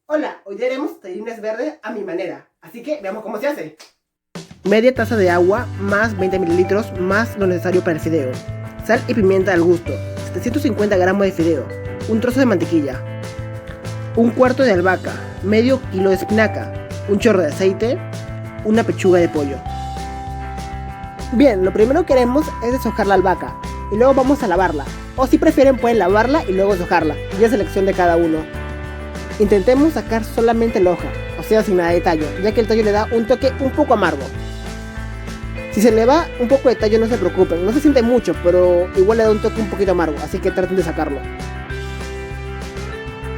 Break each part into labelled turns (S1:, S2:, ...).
S1: Hola, hoy haremos tallarines verdes a mi manera, así que veamos cómo se hace. Media taza de agua más 20 mililitros más lo necesario para el fideo. Sal y pimienta al gusto, 750 gramos de fideo, un trozo de mantequilla, un cuarto de albahaca, medio kilo de espinaca, un chorro de aceite, una pechuga de pollo. Bien, lo primero que haremos es deshojar la albahaca y luego vamos a lavarla, o si prefieren pueden lavarla y luego deshojarla, ya es elección de cada uno. Intentemos sacar solamente la hoja, o sea sin nada de tallo, ya que el tallo le da un toque un poco amargo. Si se le va un poco de tallo no se preocupen, no se siente mucho, pero igual le da un toque un poquito amargo, así que traten de sacarlo.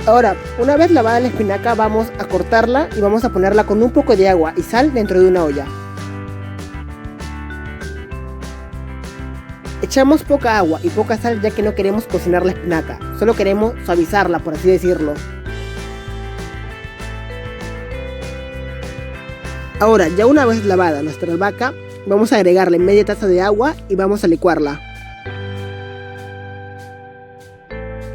S1: Ahora, una vez lavada la espinaca vamos a cortarla y vamos a ponerla con un poco de agua y sal dentro de una olla. Echamos poca agua y poca sal ya que no queremos cocinar la espinaca, solo queremos suavizarla, por así decirlo. Ahora, ya una vez lavada nuestra albahaca, vamos a agregarle media taza de agua y vamos a licuarla.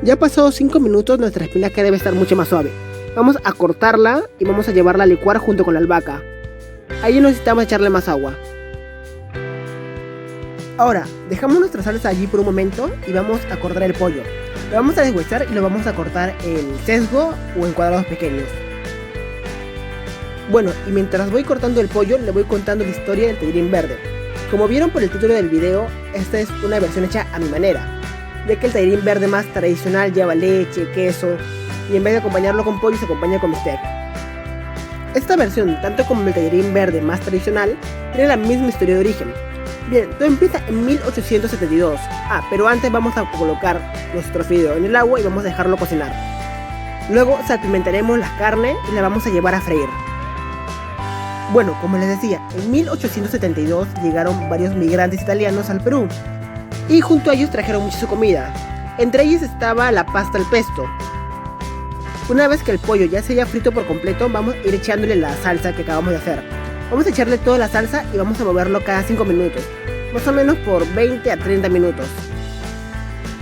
S1: Ya pasados 5 minutos nuestra espinaca debe estar mucho más suave. Vamos a cortarla y vamos a llevarla a licuar junto con la albahaca. Ahí necesitamos echarle más agua. Ahora, dejamos nuestra salsa allí por un momento y vamos a cortar el pollo. Lo vamos a deshuesar y lo vamos a cortar en sesgo o en cuadrados pequeños. Bueno, y mientras voy cortando el pollo, le voy contando la historia del tallarín verde. Como vieron por el título del video, esta es una versión hecha a mi manera, ya que el tallarín verde más tradicional lleva leche, queso, y en vez de acompañarlo con pollo se acompaña con bistec. Esta versión, tanto como el tallarín verde más tradicional, tiene la misma historia de origen. Bien, todo empieza en 1872. Pero antes vamos a colocar nuestro fideo en el agua y vamos a dejarlo cocinar. Luego salpimentaremos la carne y la vamos a llevar a freír. Bueno, como les decía, en 1872 llegaron varios migrantes italianos al Perú y junto a ellos trajeron mucha comida. Entre ellos estaba la pasta al pesto. Una vez que el pollo ya se haya frito por completo, vamos a ir echándole la salsa que acabamos de hacer. Vamos a echarle toda la salsa y vamos a moverlo cada 5 minutos, más o menos por 20 a 30 minutos.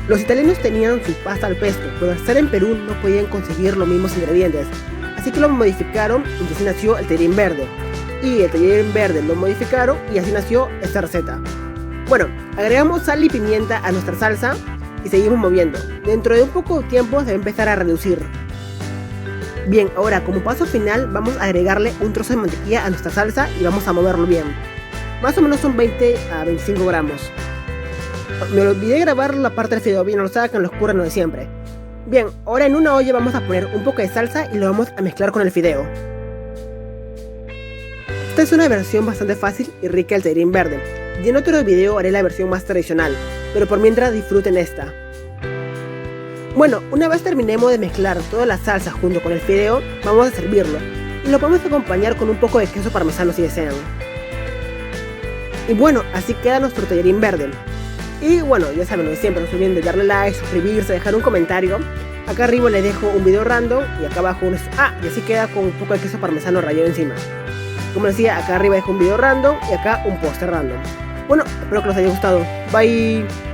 S1: Los italianos tenían su pasta al pesto, pero al estar en Perú no podían conseguir los mismos ingredientes, así que lo modificaron y así nació el tallarín verde. Y el tallarín verde lo modificaron y así nació esta receta. Bueno, agregamos sal y pimienta a nuestra salsa y seguimos moviendo. Dentro de un poco de tiempo se va a empezar a reducir. Bien, ahora como paso final vamos a agregarle un trozo de mantequilla a nuestra salsa y vamos a moverlo bien. Más o menos son 20 a 25 gramos. Me olvidé grabar la parte del fideo, bien, no lo sacan, lo oscuro no de siempre. Bien, ahora en una olla vamos a poner un poco de salsa y lo vamos a mezclar con el fideo. Esta es una versión bastante fácil y rica del tallarín verde, y en otro video haré la versión más tradicional, pero por mientras disfruten esta. Bueno, una vez terminemos de mezclar toda la salsa junto con el fideo, vamos a servirlo, y lo podemos acompañar con un poco de queso parmesano si desean. Y bueno, así queda nuestro tallarín verde. Y bueno, ya saben lo de siempre, no se olviden de darle like, suscribirse, dejar un comentario. Acá arriba les dejo un video random y acá abajo y así queda con un poco de queso parmesano rallado encima. Como decía, acá arriba dejo un video random y acá un póster random. Bueno, espero que les haya gustado. Bye.